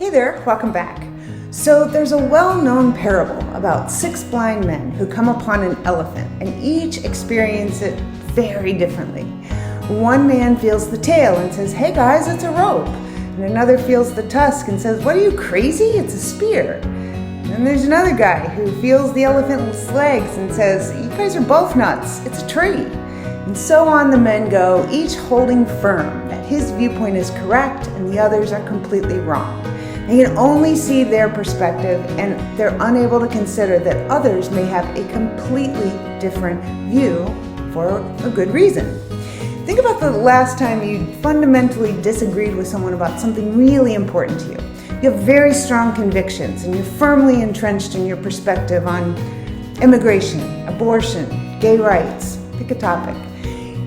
Hey there, welcome back. So there's a well-known parable about 6 blind men who come upon an elephant and each experience it very differently. One man feels the tail and says, "Hey guys, it's a rope." And another feels the tusk and says, "What are you, crazy? It's a spear." And then there's another guy who feels the elephant's legs and says, "You guys are both nuts, it's a tree." And so on the men go, each holding firm that his viewpoint is correct and the others are completely wrong. They can only see their perspective and they're unable to consider that others may have a completely different view for a good reason. Think about the last time you fundamentally disagreed with someone about something really important to you. You have very strong convictions and you're firmly entrenched in your perspective on immigration, abortion, gay rights, pick a topic.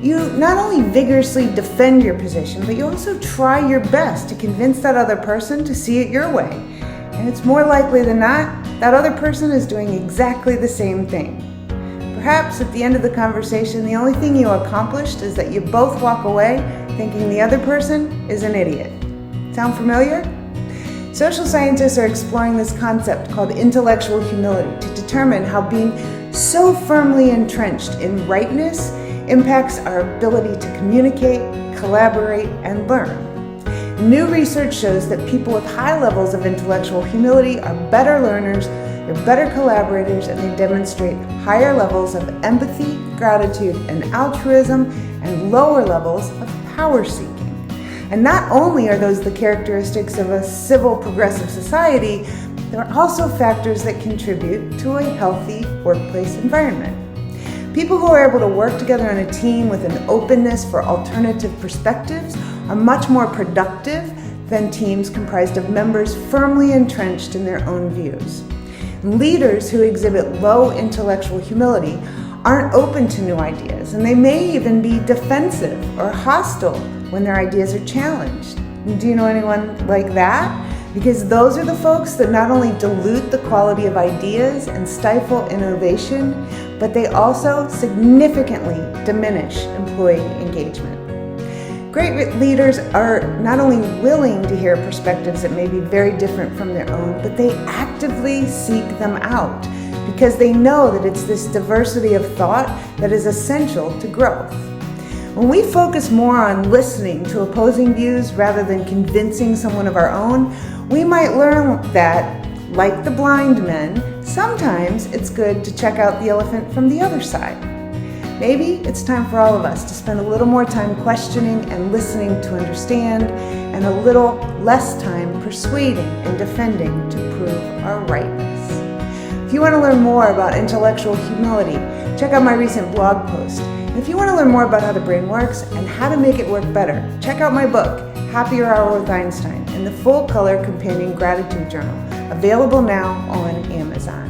You not only vigorously defend your position, but you also try your best to convince that other person to see it your way. And it's more likely than not, that other person is doing exactly the same thing. Perhaps at the end of the conversation, the only thing you accomplished is that you both walk away thinking the other person is an idiot. Sound familiar? Social scientists are exploring this concept called intellectual humility to determine how being so firmly entrenched in rightness impacts our ability to communicate, collaborate, and learn. New research shows that people with high levels of intellectual humility are better learners, they're better collaborators, and they demonstrate higher levels of empathy, gratitude, and altruism, and lower levels of power seeking. And not only are those the characteristics of a civil, progressive society, there are also factors that contribute to a healthy workplace environment. People who are able to work together on a team with an openness for alternative perspectives are much more productive than teams comprised of members firmly entrenched in their own views. Leaders who exhibit low intellectual humility aren't open to new ideas, and they may even be defensive or hostile when their ideas are challenged. Do you know anyone like that? Because those are the folks that not only dilute the quality of ideas and stifle innovation, but they also significantly diminish employee engagement. Great leaders are not only willing to hear perspectives that may be very different from their own, but they actively seek them out because they know that it's this diversity of thought that is essential to growth. When we focus more on listening to opposing views rather than convincing someone of our own, we might learn that, like the blind men, sometimes it's good to check out the elephant from the other side. Maybe it's time for all of us to spend a little more time questioning and listening to understand, and a little less time persuading and defending to prove our rightness. If you want to learn more about intellectual humility, check out my recent blog post. If you want to learn more about how the brain works and how to make it work better, check out my book, Happier Hour with Einstein, and the full-color companion gratitude journal, available now on Amazon.